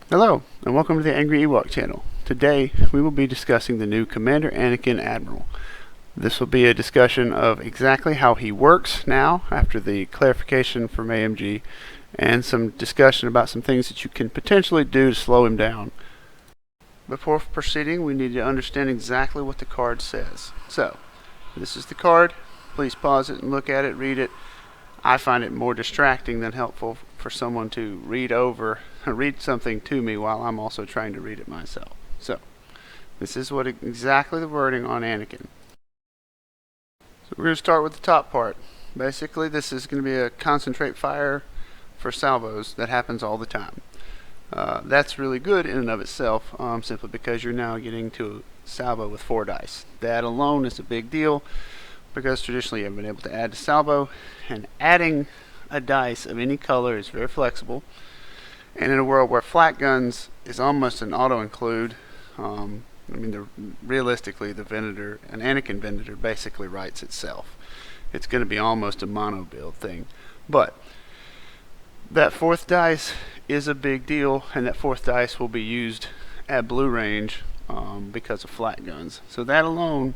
Hello, and welcome to the Angry Ewok channel. Today, we will be discussing the new Commander Anakin Admiral. This will be a discussion of exactly how he works now, after the clarification from AMG, and some discussion about some things that you can potentially do to slow him down. Before proceeding, we need to understand exactly what the card says. So, this is the card. Please pause it and look at it, read it. I find it more distracting than helpful for someone to read something to me while I'm also trying to read it myself. So, this is what exactly the wording on Anakin. So we're going to start with the top part. Basically, this is going to be a concentrate fire for salvos that happens all the time. That's really good in and of itself, simply because you're now getting to a salvo with 4 dice. That alone is a big deal, because traditionally you haven't been able to add to salvo, and adding a dice of any color is very flexible. And in a world where flat guns is almost an auto-include, realistically, an Anakin Venator basically writes itself. It's going to be almost a mono build thing. But that 4th dice is a big deal, and that 4th dice will be used at blue range because of flat guns. So that alone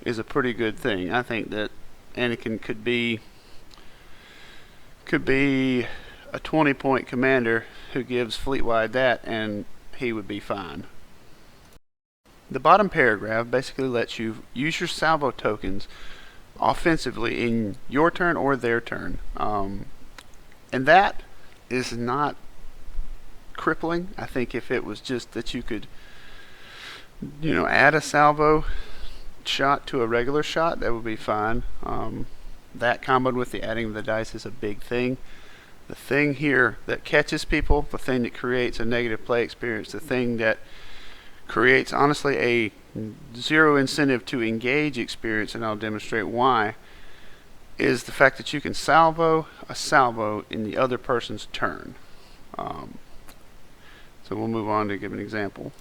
is a pretty good thing. I think that Anakin could be a 20-point commander who gives fleet-wide that, and he would be fine. The bottom paragraph basically lets you use your salvo tokens offensively in your turn or their turn, and that is not crippling. I think if it was just that you could add a salvo shot to a regular shot, that would be fine. That combined with the adding of the dice is a big thing. The thing here that catches people, the thing that creates a negative play experience, the thing that creates honestly a zero incentive to engage experience, and I'll demonstrate why, is the fact that you can salvo a salvo in the other person's turn. So we'll move on to give an example.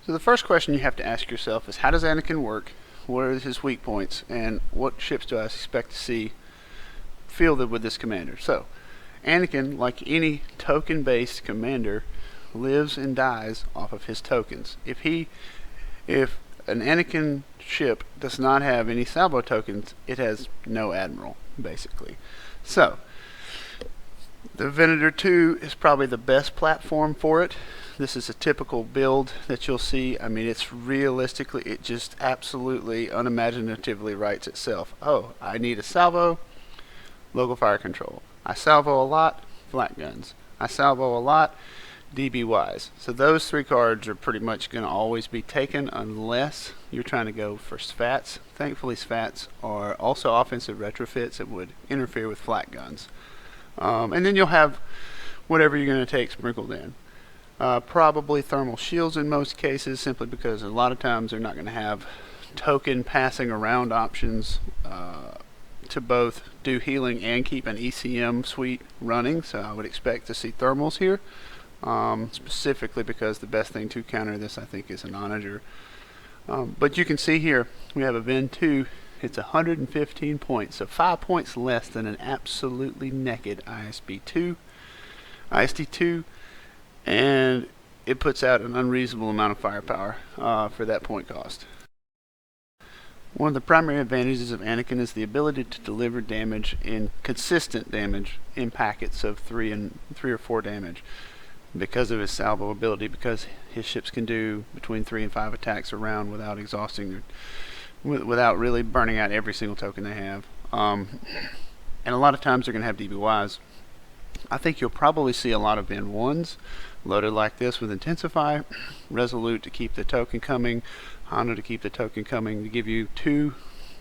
So the first question you have to ask yourself is, how does Anakin work? What are his weak points? And what ships do I expect to see fielded with this commander? So, Anakin, like any token-based commander, lives and dies off of his tokens. If an Anakin ship does not have any salvo tokens, it has no admiral, basically. So, the Venator 2 is probably the best platform for it. This is a typical build that you'll see. I mean, it just absolutely unimaginatively writes itself. Oh, I need a salvo, local fire control. I salvo a lot, flat guns. I salvo a lot, DBYs. So those 3 cards are pretty much going to always be taken unless you're trying to go for SVATs. Thankfully, SVATs are also offensive retrofits that would interfere with flat guns. And then you'll have whatever you're going to take sprinkled in. Probably thermal shields in most cases, simply because a lot of times they're not going to have token passing around options to both do healing and keep an ECM suite running. So I would expect to see thermals here, specifically because the best thing to counter this, I think, is an onager. But you can see here we have a Ven 2. It's 115 points, so 5 points less than an absolutely naked ISD2, and it puts out an unreasonable amount of firepower for that point cost. One of the primary advantages of Anakin is the ability to deliver consistent damage in packets of 3 or 4 damage, because of his salvo ability, because his ships can do between 3 and 5 attacks a round without exhausting without really burning out every single token they have. And a lot of times they're going to have DBYs. I think you'll probably see a lot of Ven 1s loaded like this with Intensify, Resolute to keep the token coming, Honda to keep the token coming, to give you 2,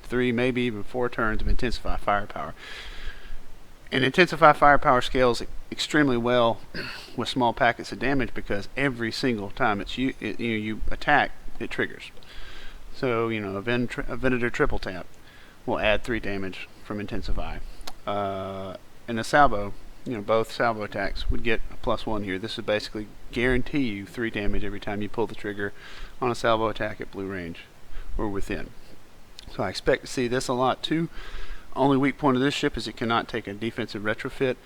3, maybe even 4 turns of Intensify firepower. And Intensify firepower scales extremely well with small packets of damage, because every single time you attack, it triggers. So, a Venator triple tap will add 3 damage from Intensify. And a salvo, both salvo attacks would get a +1 here. This would basically guarantee you 3 damage every time you pull the trigger on a salvo attack at blue range or within. So I expect to see this a lot too. Only weak point of this ship is it cannot take a defensive retrofit.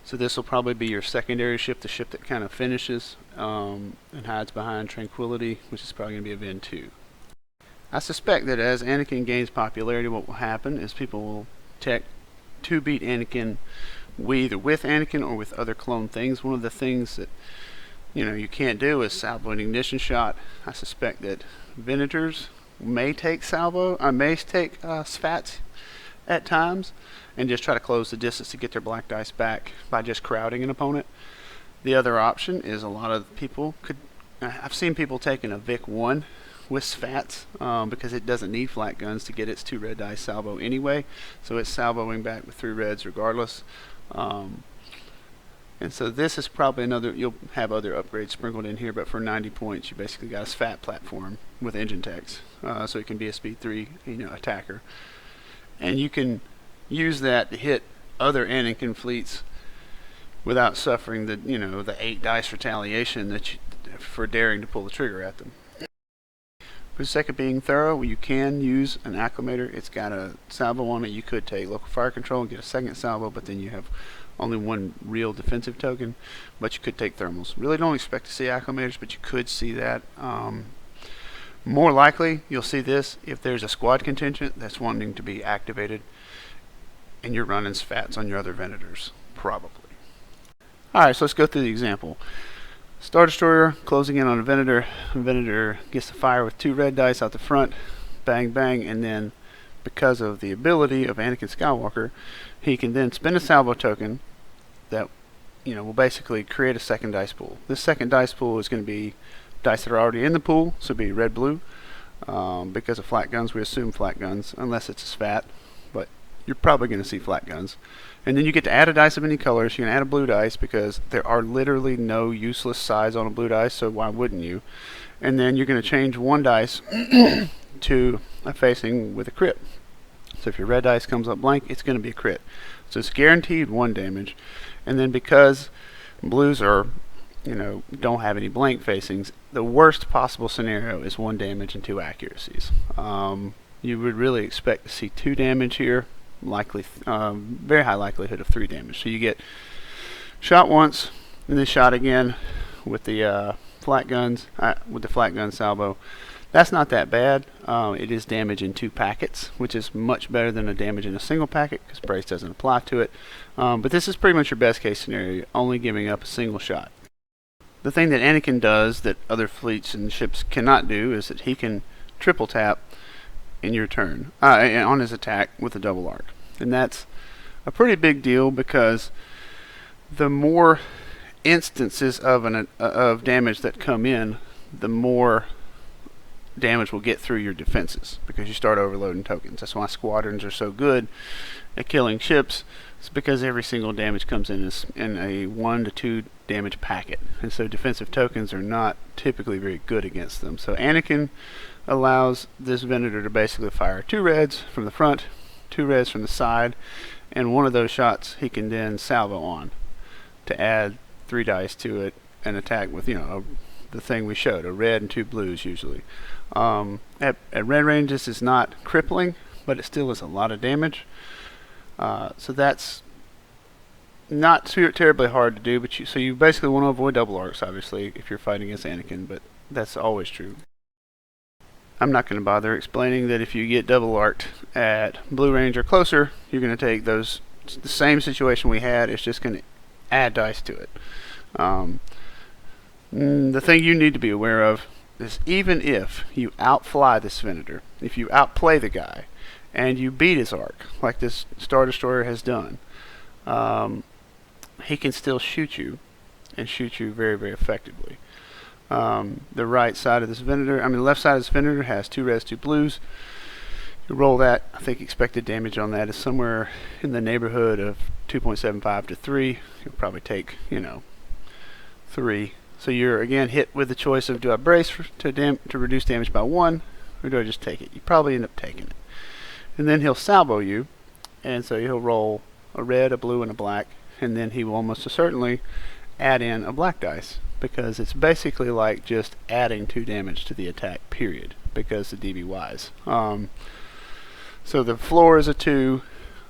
So this will probably be your secondary ship, the ship that kind of finishes and hides behind Tranquility, which is probably going to be a Ven 2. I suspect that as Anakin gains popularity, what will happen is people will tech to beat Anakin either with Anakin or with other clone things. One of the things that you can't do is salvo an ignition shot. I suspect that Venators may take Svats at times and just try to close the distance to get their black dice back by just crowding an opponent. The other option is a lot of people I've seen people taking a Vic 1 with Svats because it doesn't need flat guns to get its 2 red dice salvo anyway, so it's salvoing back with 3 reds regardless. And so this is probably another, you'll have other upgrades sprinkled in here, but for 90 points you basically got a Svat platform with engine techs, so it can be a speed 3 attacker, and you can use that to hit other Anakin fleets without suffering the 8 dice retaliation for daring to pull the trigger at them. For the sake of being thorough, you can use an acclimator. It's got a salvo on it. You could take local fire control and get a second salvo, but then you have only 1 real defensive token. But you could take thermals. Really don't expect to see acclimators, but you could see that. More likely, you'll see this if there's a squad contingent that's wanting to be activated and you're running Svats on your other Venators, probably. Alright, so let's go through the example. Star Destroyer closing in on a Venator. A Venator gets to fire with 2 red dice out the front, bang bang, and then because of the ability of Anakin Skywalker, he can then spend a salvo token that will basically create a second dice pool. This second dice pool is going to be dice that are already in the pool, so it'll be red blue. Because of flat guns, we assume flat guns, unless it's a Svat, but you're probably going to see flat guns. And then you get to add a dice of any colors. You can add a blue dice because there are literally no useless sides on a blue dice, so why wouldn't you? And then you're going to change 1 dice to a facing with a crit. So if your red dice comes up blank, it's going to be a crit. So it's guaranteed 1 damage. And then because blues are, don't have any blank facings, the worst possible scenario is 1 damage and 2 accuracies. You would really expect to see 2 damage here. Likely, very high likelihood of 3 damage. So you get shot once and then shot again with the flat guns, with the flat gun salvo. That's not that bad. It is damage in 2 packets, which is much better than a damage in a single packet because brace doesn't apply to it. But this is pretty much your best case scenario, only giving up a single shot. The thing that Anakin does that other fleets and ships cannot do is that he can triple tap in your turn on his attack with a double arc, and that's a pretty big deal because the more instances of damage that come in, the more damage will get through your defenses because you start overloading tokens. That's why squadrons are so good at killing ships. It's because every single damage comes in a 1 to 2 damage packet, and so defensive tokens are not typically very good against them. So Anakin allows this Venator to basically fire 2 reds from the front, 2 reds from the side, and one of those shots he can then salvo on to add 3 dice to it and attack with the thing we showed, a red and 2 blues usually. At red range this is not crippling, but it still is a lot of damage. So that's not terribly hard to do, but so you basically want to avoid double arcs obviously if you're fighting against Anakin, but that's always true. I'm not going to bother explaining that if you get double arced at blue range or closer, you're going to take those, the same situation we had, it's just going to add dice to it. The thing you need to be aware of is even if you outfly this Venator, if you outplay the guy, and you beat his arc, like this Star Destroyer has done, he can still shoot you, and shoot you very, very effectively. The right side of this Venator, the left side of this Venator has 2 reds, 2 blues. You roll that, I think expected damage on that is somewhere in the neighborhood of 2.75 to 3. You'll probably take, 3. So you're again hit with the choice of do I brace to reduce damage by 1, or do I just take it? You probably end up taking it. And then he'll salvo you, and so he'll roll a red, a blue, and a black, and then he will almost certainly add in a black dice, because it's basically like just adding 2 damage to the attack, period, because the DBYs. So the floor is a 2,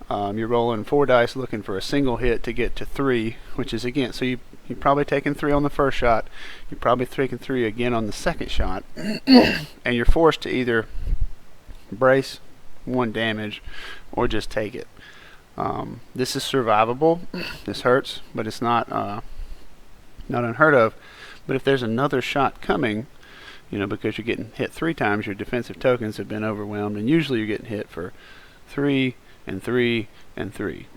You're rolling 4 dice looking for a single hit to get to 3, which is again, so you're probably taking 3 on the first shot, you're probably taking 3 again on the second shot, and you're forced to either brace 1 damage or just take it. This is survivable. This hurts, but it's not unheard of. But if there's another shot coming, because you're getting hit 3 times, your defensive tokens have been overwhelmed, and usually you're getting hit for 3 and 3 and 3.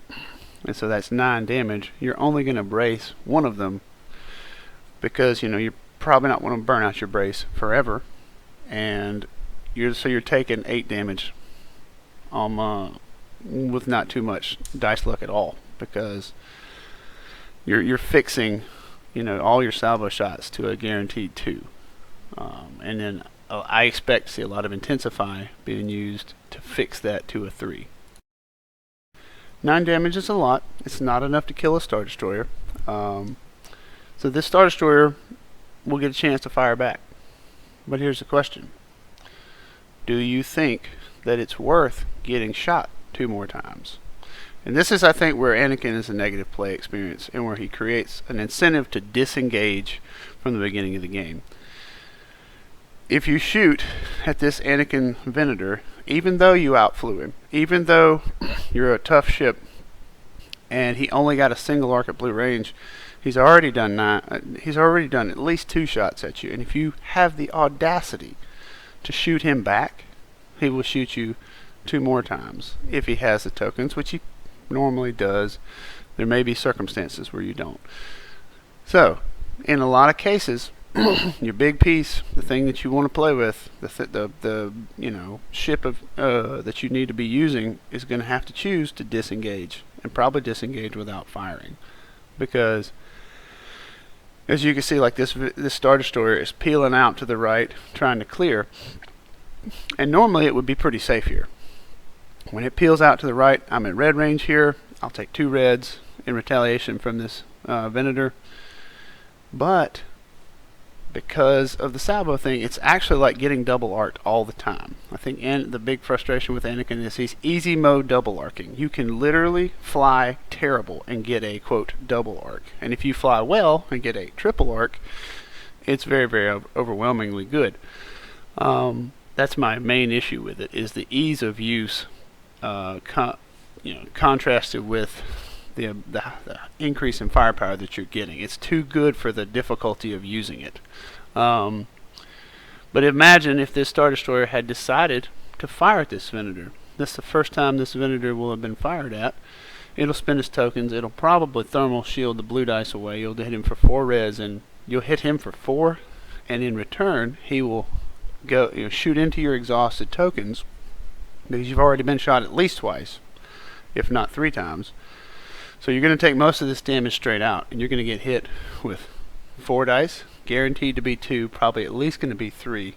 And so that's 9 damage. You're only going to brace 1 of them because, you're probably not going to burn out your brace forever. And you're taking 8 damage with not too much dice luck at all, because you're fixing all your salvo shots to a guaranteed 2. And then I expect to see a lot of Intensify being used to fix that to a 3. 9 damage is a lot. It's not enough to kill a Star Destroyer. So this Star Destroyer will get a chance to fire back. But here's the question. Do you think that it's worth getting shot 2 more times? And this is, I think, where Anakin is a negative play experience, and where he creates an incentive to disengage from the beginning of the game. If you shoot at this Anakin Venator, even though you outflew him, even though you're a tough ship, and he only got a single arc at blue range, he's already done at least 2 shots at you. And if you have the audacity to shoot him back, he will shoot you 2 more times if he has the tokens, which he normally does. There may be circumstances where you don't. So, in a lot of cases, your big piece, the thing that you want to play with, the ship of that you need to be using, is going to have to choose to disengage, and probably disengage without firing, because as you can see, like this Star Destroyer is peeling out to the right, trying to clear, and normally it would be pretty safe here. When it peels out to the right, I'm at red range here. I'll take 2 reds in retaliation from this Venator, but because of the salvo thing, it's actually like getting double arced all the time. I think the big frustration with Anakin is he's easy mode double arcing. You can literally fly terrible and get a, quote, double arc. And if you fly well and get a triple arc, it's very, very overwhelmingly good. That's my main issue with it, is the ease of use, contrasted with the increase in firepower that you're getting. It's too good for the difficulty of using it. But imagine if this Star Destroyer had decided to fire at this Venator. This is the first time this Venator will have been fired at. It'll spend its tokens. It'll probably thermal shield the blue dice away. You'll hit him for 4 reds, and you'll hit him for 4, and in return he will go shoot into your exhausted tokens, because you've already been shot at least twice, if not 3 times. So you're going to take most of this damage straight out, and you're going to get hit with 4 dice, guaranteed to be 2, probably at least going to be 3,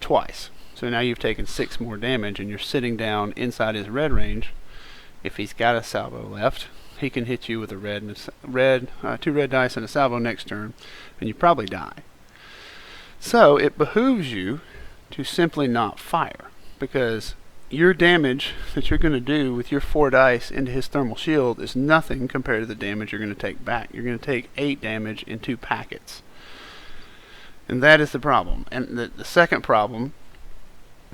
twice. So now you've taken 6 more damage, and you're sitting down inside his red range. If he's got a salvo left, he can hit you with a red and 2 red dice and a salvo next turn, and you probably die. So it behooves you to simply not fire, because your damage that you're going to do with your 4 dice into his thermal shield is nothing compared to the damage you're going to take back. You're going to take 8 damage in 2 packets. And that is the problem. And the second problem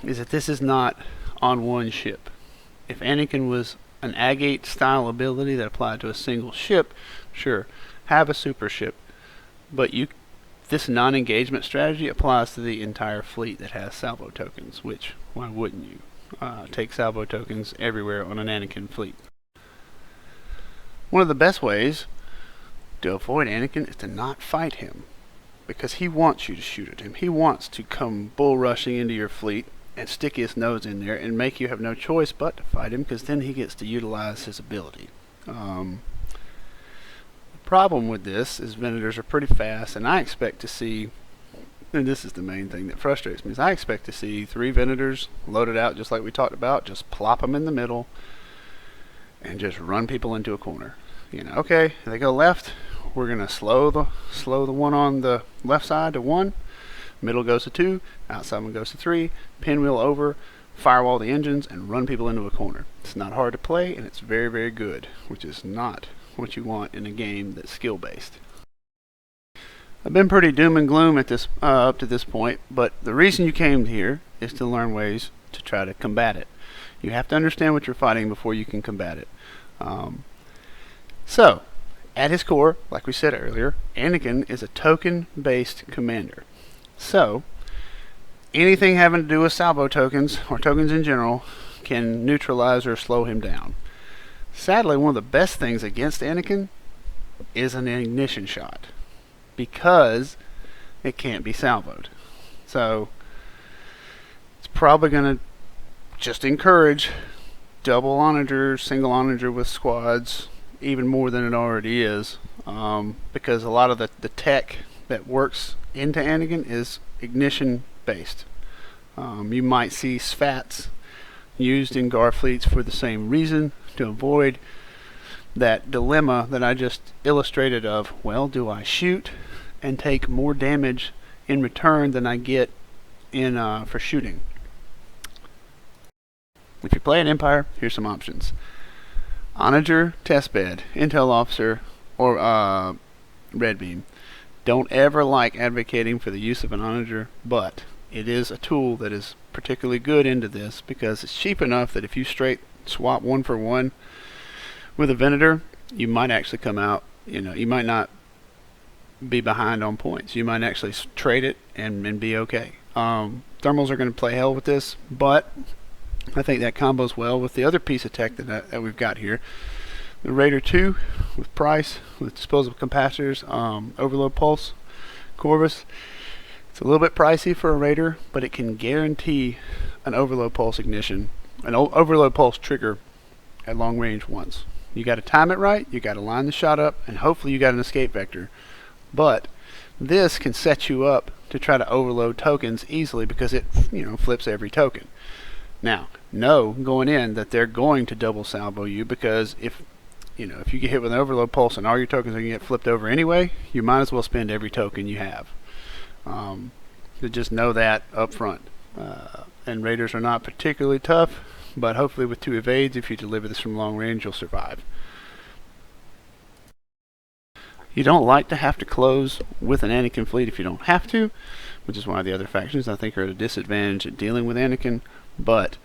is that this is not on one ship. If Anakin was an Agate style ability that applied to a single ship, sure, have a super ship. But this non-engagement strategy applies to the entire fleet that has salvo tokens, which, why wouldn't you? Take salvo tokens everywhere on an Anakin fleet. One of the best ways to avoid Anakin is to not fight him, because he wants you to shoot at him. He wants to come bull rushing into your fleet and stick his nose in there and make you have no choice but to fight him, because then he gets to utilize his ability. The problem with this is Venators are pretty fast, and I expect to see, and this is the main thing that frustrates me, is I expect to see 3 Venators loaded out just like we talked about, just plop them in the middle and just run people into a corner. Okay, they go left, we're going to slow the one on the left side to 1, middle goes to 2, outside one goes to 3, pinwheel over, firewall the engines, and run people into a corner. It's not hard to play, and it's very, very good, which is not what you want in a game that's skill-based. I've been pretty doom and gloom at this up to this point, but the reason you came here is to learn ways to try to combat it. You have to understand what you're fighting before you can combat it. So, at his core, like we said earlier, Anakin is a token-based commander. So, anything having to do with salvo tokens, or tokens in general, can neutralize or slow him down. Sadly, one of the best things against Anakin is an ignition shot, because it can't be salvoed. So, it's probably going to just encourage double onager, single onager with squads, even more than it already is, because a lot of the tech that works into Anakin is ignition based. You might see SFATs used in Garfleets for the same reason, to avoid that dilemma that I just illustrated of, well, do I shoot and take more damage in return than I get in for shooting? If you play an Empire, here's some options. Onager, Testbed, Intel Officer, or Red Beam. Don't ever like advocating for the use of an Onager, but it is a tool that is particularly good into this because it's cheap enough that if you straight swap 1 for 1 with a Venator, you might actually come out, you might not be behind on points. You might actually trade it and be okay. Thermals are going to play hell with this, but I think that combos well with the other piece of tech that we've got here. The Raider 2 with Price, with disposable capacitors, overload pulse, Corvus. It's a little bit pricey for a Raider, but it can guarantee an overload pulse ignition, an overload pulse trigger at long range once. You got to time it right, you got to line the shot up, and hopefully you got an escape vector. But this can set you up to try to overload tokens easily because it flips every token. Now, know going in that they're going to double salvo you, because if you get hit with an overload pulse and all your tokens are going to get flipped over anyway, you might as well spend every token you have. So just know that up front. And Raiders are not particularly tough, but hopefully with 2 evades, if you deliver this from long range, you'll survive. You don't like to have to close with an Anakin fleet if you don't have to, which is why the other factions I think are at a disadvantage at dealing with Anakin. But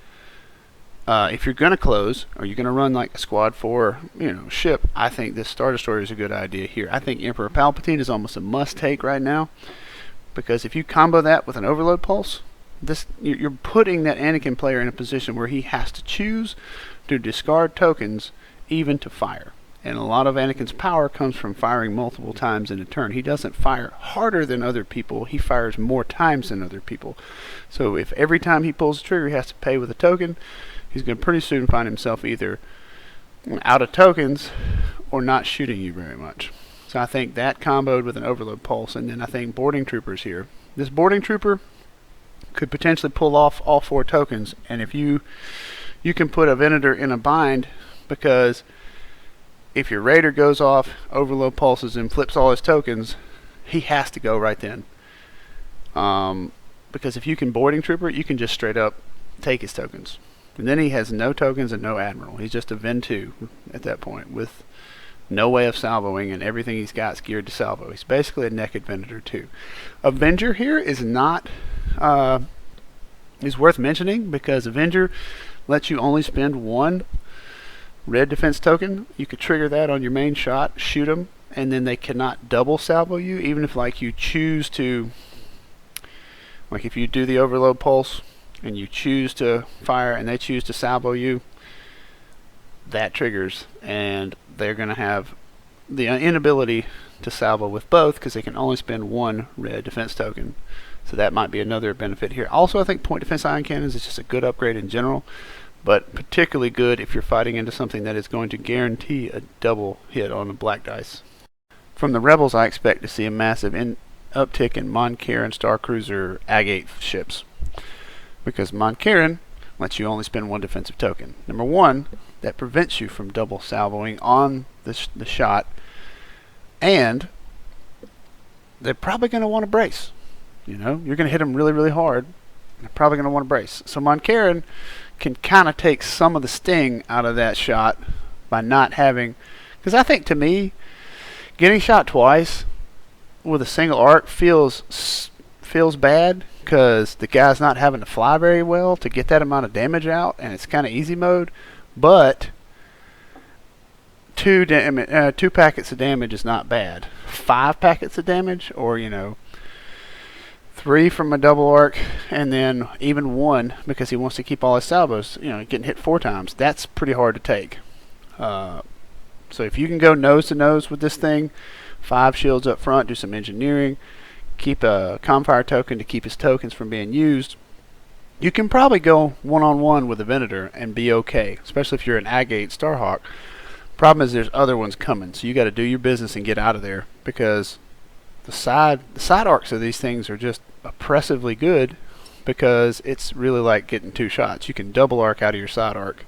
if you're going to close, or you're going to run like a squad 4 ship, I think this Star Destroyer is a good idea here. I think Emperor Palpatine is almost a must-take right now, because if you combo that with an overload pulse, you're putting that Anakin player in a position where he has to choose to discard tokens even to fire. And a lot of Anakin's power comes from firing multiple times in a turn. He doesn't fire harder than other people, he fires more times than other people. So if every time he pulls the trigger he has to pay with a token, he's going to pretty soon find himself either out of tokens or not shooting you very much. So I think that comboed with an overload pulse, and then I think boarding troopers here. This boarding trooper could potentially pull off all 4 tokens, and if you can put a Venator in a bind, because if your Raider goes off, overload pulses, and flips all his tokens, he has to go right then. Because if you can boarding trooper, you can just straight up take his tokens. And then he has no tokens and no Admiral. He's just a Ven 2 at that point, with no way of salvoing, and everything he's got is geared to salvo. He's basically a naked Venator 2. Avenger here is not is worth mentioning, because Avenger lets you only spend 1 red defense token. You could trigger that on your main shot, shoot them, and then they cannot double salvo you, even if you choose to, if you do the overload pulse and you choose to fire and they choose to salvo you, that triggers, and they're going to have the inability to salvo with both because they can only spend 1 red defense token. So that might be another benefit here. Also, I think point defense ion cannons is just a good upgrade in general, but particularly good if you're fighting into something that is going to guarantee a double hit on the black dice. From the Rebels, I expect to see a massive uptick in Mon Carin Star Cruiser Agate ships, because Mon Carin lets you only spend 1 defensive token. Number 1, that prevents you from double salvoing on the shot, and they're probably going to want to brace. You're going to hit them really, really hard, they're probably going to want to brace. So Moncaron can kind of take some of the sting out of that shot by not having, because I think to me, getting shot twice with a single arc feels bad because the guy's not having to fly very well to get that amount of damage out, and it's kind of easy mode. But two packets of damage is not bad. 5 packets of damage, or 3 from a double arc, and then even 1 because he wants to keep all his salvos, getting hit 4 times. That's pretty hard to take. So if you can go nose to nose with this thing, 5 shields up front, do some engineering, keep a Comfire token to keep his tokens from being used, you can probably go one-on-one with a Venator and be okay, especially if you're an Agate Starhawk. Problem is there's other ones coming, so you got to do your business and get out of there, because the side arcs of these things are just oppressively good, because it's really like getting 2 shots. You can double arc out of your side arc,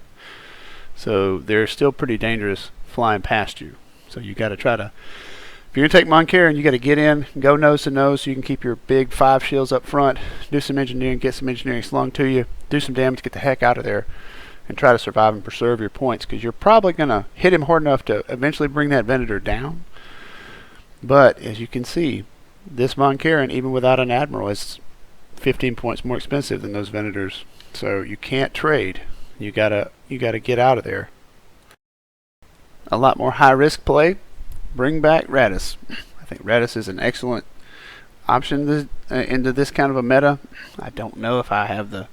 so they're still pretty dangerous flying past you. So you got to try to, if you're going to take Moncaron, you got to get in, go nose to nose so you can keep your big 5 shields up front, do some engineering, get some engineering slung to you, do some damage, get the heck out of there, and try to survive and preserve your points, because you're probably going to hit him hard enough to eventually bring that Venator down. But as you can see, this Moncaron, even without an Admiral, is 15 points more expensive than those Venators. So you can't trade. You gotta get out of there. A lot more high risk play. Bring back Radis. I think Radis is an excellent option into this kind of a meta. I don't know if I have the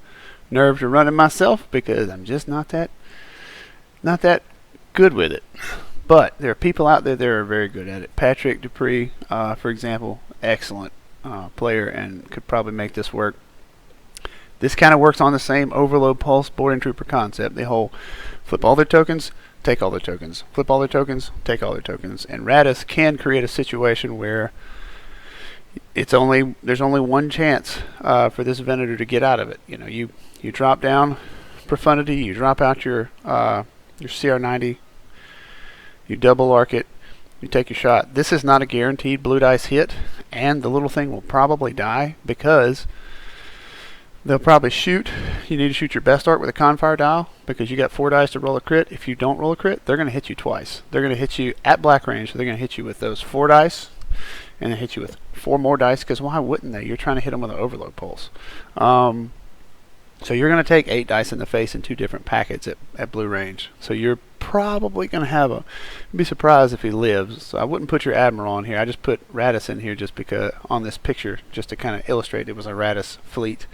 nerve to run it myself, because I'm just not that good with it. But there are people out there that are very good at it. Patrick Dupree, for example, excellent player and could probably make this work. This kind of works on the same overload pulse boarding trooper concept. They whole flip all their tokens, take all their tokens, flip all their tokens, take all their tokens. And Radis can create a situation where there's only one chance for this Venator to get out of it. You drop down Profundity, you drop out your CR90, you double arc it, you take your shot. This is not a guaranteed blue dice hit, and the little thing will probably die because they'll probably shoot. You need to shoot your best arc with a Confire dial because you got 4 dice to roll a crit. If you don't roll a crit, they're going to hit you twice. They're going to hit you at black range, so they're going to hit you with those 4 dice, and then hit you with 4 more dice, because why wouldn't they? You're trying to hit them with an overload pulse. So you're going to take 8 dice in the face in 2 different packets at blue range. So you're probably going to have be surprised if he lives. So I wouldn't put your Admiral on here. I just put Radis in here just because on this picture, just to kind of illustrate it was a Radis fleet.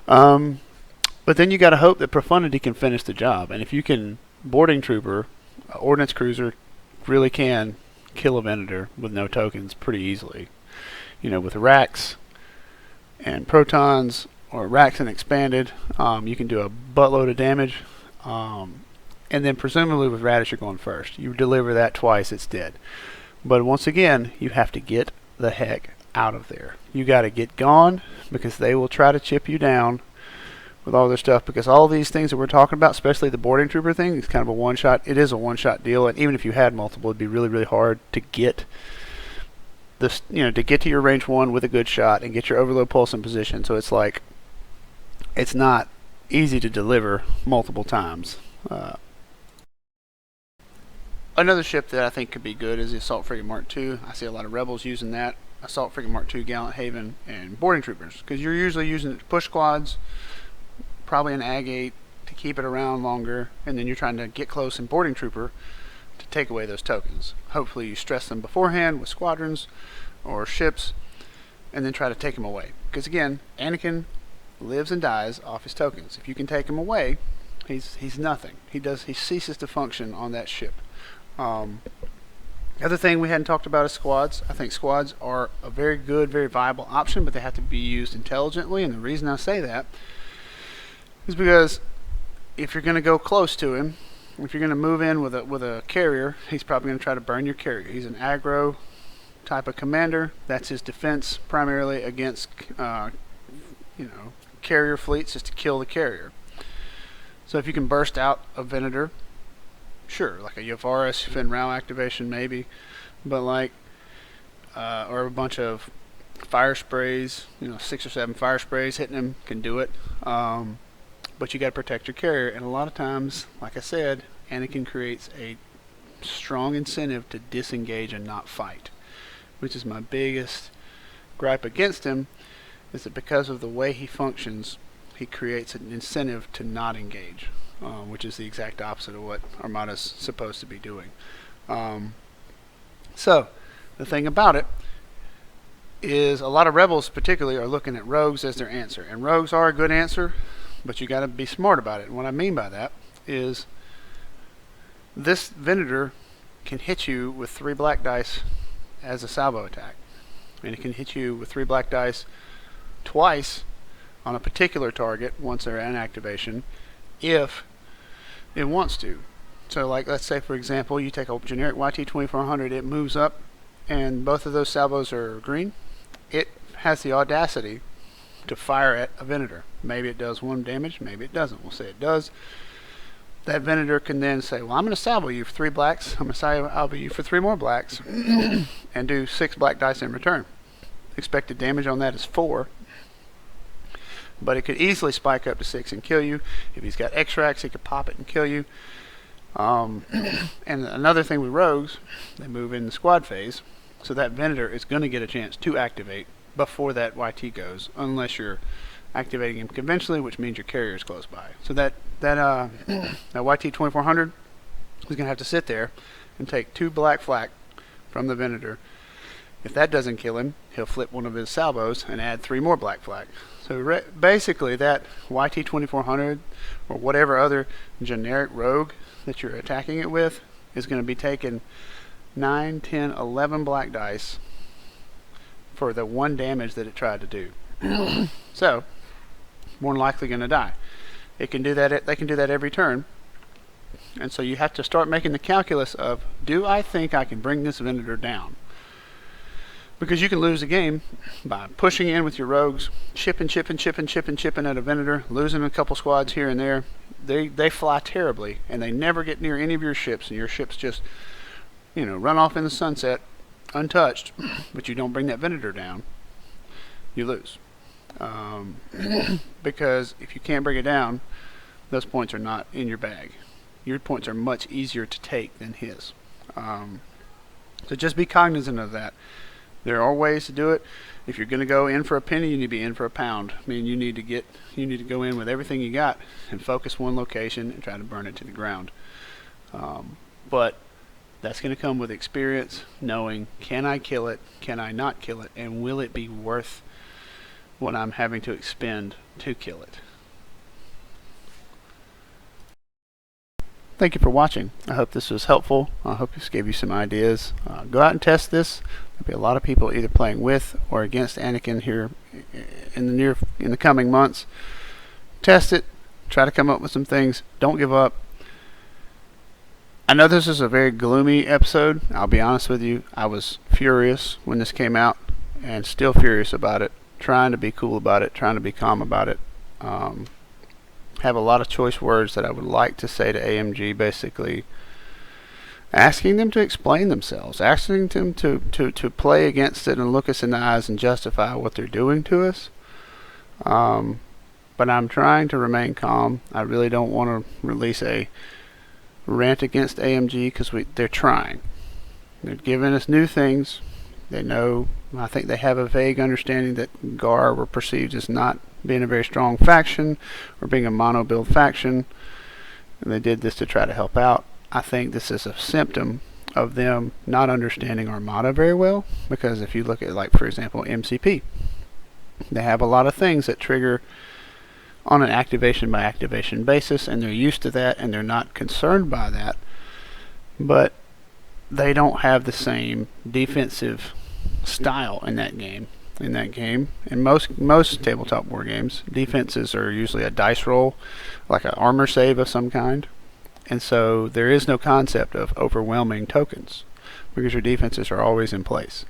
But then you got to hope that Profundity can finish the job. And if you can boarding trooper, ordnance cruiser really can kill a Venator with no tokens pretty easily. With racks and protons, or racks and expanded, you can do a buttload of damage. And then presumably with Radis you're going first. You deliver that twice, it's dead. But once again, you have to get the heck out of there. You got to get gone, because they will try to chip you down with all their stuff, because all these things that we're talking about, especially the boarding trooper thing, is kind of a one-shot. It is a one-shot deal, and even if you had multiple, it'd be really, really hard to get this, to get to your range 1 with a good shot and get your overload pulse in position. So it's like, it's not easy to deliver multiple times. Another ship that I think could be good is the Assault Frigate Mark II. I see a lot of Rebels using that. Assault Frigate Mark II, Gallant Haven, and boarding troopers, because you're usually using it to push squads, probably an Agate to keep it around longer, and then you're trying to get close in boarding trooper to take away those tokens. Hopefully you stress them beforehand with squadrons or ships, and then try to take them away. Because again, Anakin lives and dies off his tokens. If you can take him away, he's nothing. He ceases to function on that ship. Other thing we hadn't talked about is squads. I think squads are a very good, very viable option, but they have to be used intelligently. And the reason I say that is because if you're going to go close to him, if you're going to move in with a carrier, he's probably going to try to burn your carrier. He's an aggro type of commander. That's his defense primarily against carrier fleets, is to kill the carrier. So if you can burst out a Venator, sure, like a Yavaris Finn Rao activation maybe, but or a bunch of fire sprays, 6 or 7 fire sprays hitting him can do it. But you got to protect your carrier, and a lot of times, like I said, Anakin creates a strong incentive to disengage and not fight, which is my biggest gripe against him, is that because of the way he functions, he creates an incentive to not engage, which is the exact opposite of what Armada's supposed to be doing. So, the thing about it is a lot of rebels particularly are looking at rogues as their answer, and rogues are a good answer, but you got to be smart about it. And what I mean by that is this Venator can hit you with 3 black dice as a salvo attack, and it can hit you with 3 black dice twice on a particular target once they're in activation if it wants to. So like, let's say for example you take a generic YT-2400, it moves up and both of those salvos are green. It has the audacity to fire at a Venator. Maybe it does 1 damage, maybe it doesn't. We'll say it does. That Venator can then say, well, I'm going to salvo you for 3 blacks, I'm going to salvo you for 3 more blacks, and do 6 black dice in return. Expected damage on that is 4, but it could easily spike up to 6 and kill you. If he's got X-Racks, he could pop it and kill you. And another thing with rogues, they move in the squad phase, so that Venator is going to get a chance to activate before that YT goes, unless you're activating him conventionally, which means your carrier is close by. So that YT-2400 is going to have to sit there and take 2 black flak from the Venator. If that doesn't kill him, he'll flip one of his salvos and add 3 more black flak. So basically that YT-2400 or whatever other generic rogue that you're attacking it with is going to be taking 9, 10, 11 black dice for the 1 damage that it tried to do. So, more than likely going to die. It can do that. They can do that every turn. And so you have to start making the calculus of, do I think I can bring this Venator down? Because you can lose the game by pushing in with your rogues, chipping at a Venator, losing a couple squads here and there. They fly terribly, and they never get near any of your ships, and your ships just, run off in the sunset untouched, but you don't bring that Venator down, you lose. Because if you can't bring it down, those points are not in your bag. Your points are much easier to take than his. So just be cognizant of that. There are ways to do it. If you're going to go in for a penny, you need to be in for a pound. I mean, you need to go in with everything you got and focus one location and try to burn it to the ground. But that's going to come with experience, knowing, can I kill it, can I not kill it, and will it be worth what I'm having to expend to kill it. Thank you for watching. I hope this was helpful. I hope this gave you some ideas. Go out and test this. There'll be a lot of people either playing with or against Anakin here in the coming months. Test it. Try to come up with some things. Don't give up. I know this is a very gloomy episode. I'll be honest with you. I was furious when this came out and still furious about it. Trying to be cool about it. Trying to be calm about it. Have a lot of choice words that I would like to say to AMG, basically asking them to explain themselves, asking them to play against it and look us in the eyes and justify what they're doing to us. But I'm trying to remain calm. I really don't want to release a rant against AMG because they're trying. They're giving us new things. They know, I think they have a vague understanding that GAR were perceived as not being a very strong faction or being a mono build faction, and they did this to try to help out. I think this is a symptom of them not understanding Armada very well, because if you look at, like, for example, MCP, they have a lot of things that trigger on an activation by activation basis, and they're used to that and they're not concerned by that, but they don't have the same defensive style in that game. In most tabletop war games, defenses are usually a dice roll, like an armor save of some kind, and so there is no concept of overwhelming tokens because your defenses are always in place.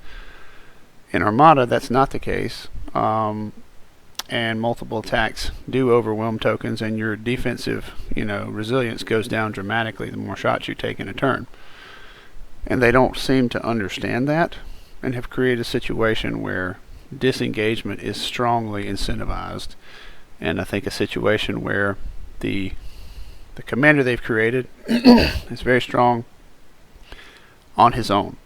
In Armada, that's not the case, and multiple attacks do overwhelm tokens, and your defensive, resilience goes down dramatically the more shots you take in a turn. And they don't seem to understand that, and have created a situation where disengagement is strongly incentivized. And I think a situation where the commander they've created is very strong on his own.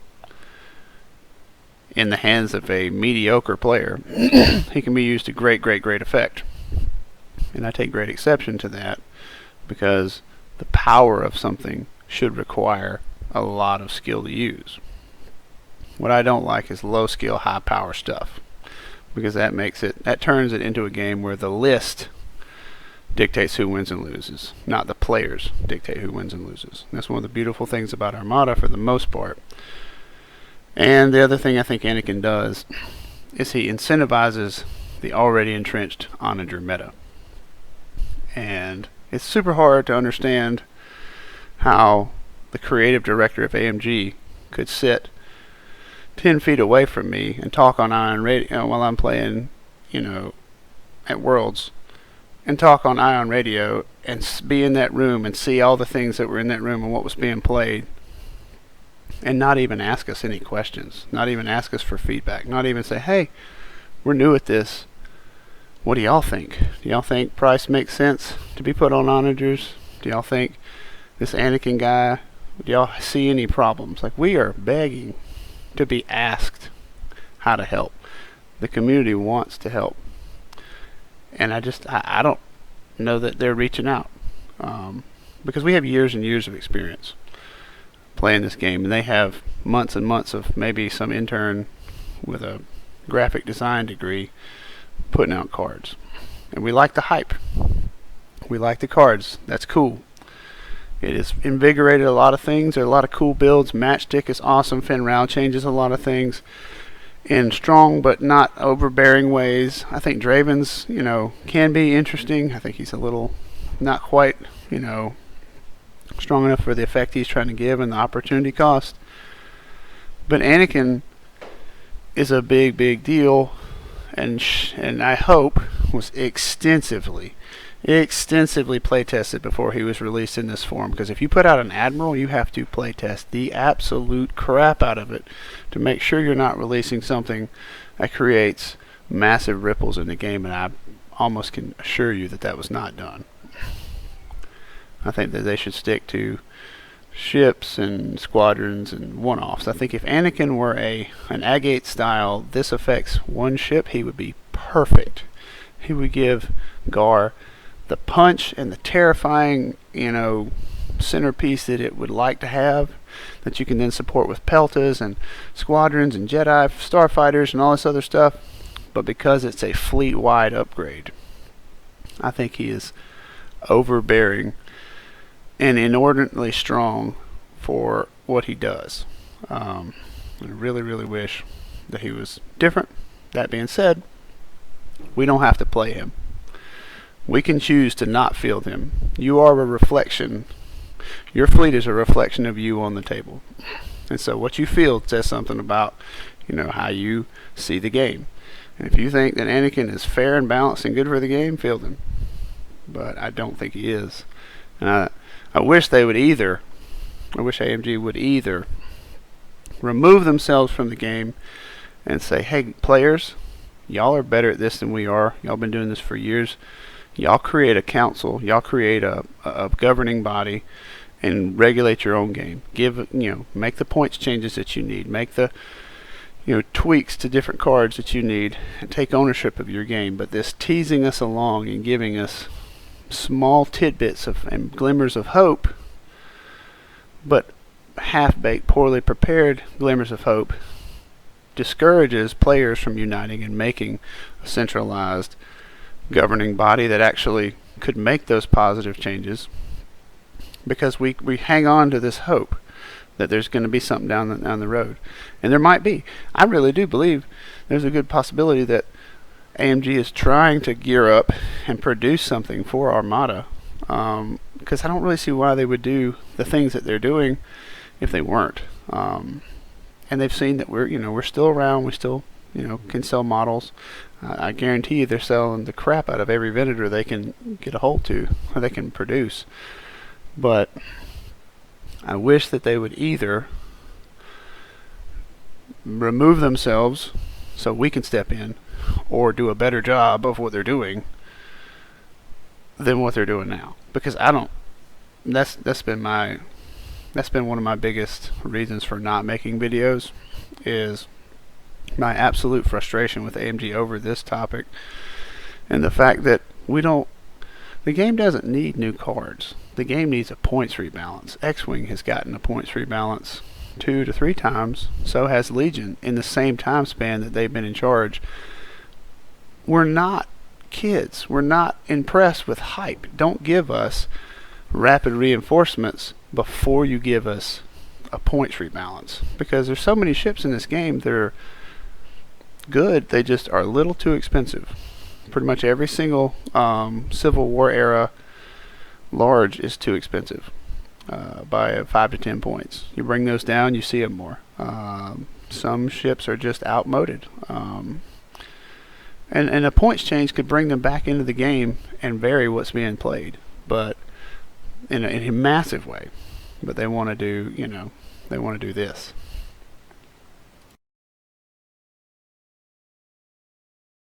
In the hands of a mediocre player, he can be used to great effect. And I take great exception to that, because the power of something should require a lot of skill to use. What I don't like is low skill, high power stuff, because that turns it into a game where the list dictates who wins and loses, not the players dictate who wins and loses. And that's one of the beautiful things about Armada for the most part. And the other thing I think Anakin does is he incentivizes the already entrenched onager meta. And it's super hard to understand how the creative director of AMG could sit 10 feet away from me and talk on Ion Radio while I'm playing, at Worlds, and talk on Ion Radio and be in that room and see all the things that were in that room and what was being played, and not even ask us any questions, not even ask us for feedback, not even say, hey, we're new at this. What do y'all think? Do y'all think price makes sense to be put on onagers? Do y'all think this Anakin guy, do y'all see any problems? Like, we are begging to be asked how to help. The community wants to help. And I don't know that they're reaching out. Because we have years and years of experience playing this game, and they have months and months of maybe some intern with a graphic design degree putting out cards. And we like the hype. We like the cards. That's cool. It has invigorated a lot of things. There are a lot of cool builds. Matchstick is awesome. Finn Rao changes a lot of things in strong but not overbearing ways. I think Draven's, can be interesting. I think he's a little not quite, strong enough for the effect he's trying to give and the opportunity cost. But Anakin is a big deal, and I hope was extensively play tested before he was released in this form. Because if you put out an Admiral, you have to play test the absolute crap out of it to make sure you're not releasing something that creates massive ripples in the game, and I almost can assure you that was not done. I think that they should stick to ships and squadrons and one-offs. I think if Anakin were an Agate style, this affects one ship, he would be perfect. He would give Gar the punch and the terrifying, centerpiece that it would like to have, that you can then support with Peltas and squadrons and Jedi starfighters and all this other stuff. But because it's a fleet-wide upgrade, I think he is overbearing and inordinately strong for what he does. I really wish that he was different. That being said, we don't have to play him. We can choose to not field him. You are a reflection. Your fleet is a reflection of you on the table. And so what you field says something about, how you see the game. And if you think that Anakin is fair and balanced and good for the game, field him. But I don't think he is. And I wish AMG would either remove themselves from the game and say, hey, players, y'all are better at this than we are. Y'all been doing this for years. Y'all create a council. Y'all create a governing body and regulate your own game. Make the points changes that you need. Make the tweaks to different cards that you need, and take ownership of your game. But this teasing us along and giving us small tidbits and glimmers of hope, but half-baked, poorly prepared glimmers of hope, discourages players from uniting and making a centralized governing body that actually could make those positive changes, because we hang on to this hope that there's going to be something down the road. And there might be. I really do believe there's a good possibility that AMG is trying to gear up and produce something for Armada, because I don't really see why they would do the things that they're doing if they weren't. And they've seen that we're still around. We still can sell models. I guarantee you they're selling the crap out of every vendor they can get a hold to, or they can produce. But I wish that they would either remove themselves so we can step in or do a better job of what they're doing than what they're doing now. Because I don't. That's been one of my biggest reasons for not making videos, is my absolute frustration with AMG over this topic, and the fact that the game doesn't need new cards. The game needs a points rebalance. X-Wing has gotten a points rebalance 2 to 3 times. So has Legion in the same time span that they've been in charge. We're not kids. We're not impressed with hype. Don't give us rapid reinforcements before you give us a points rebalance, because there's so many ships in this game that are good, they just are a little too expensive. Pretty much every single Civil War era large is too expensive by 5 to 10 points. You bring those down, you see them more. Some ships are just outmoded, and a points change could bring them back into the game and vary what's being played, but in a massive way. But they want to do, they want to do this.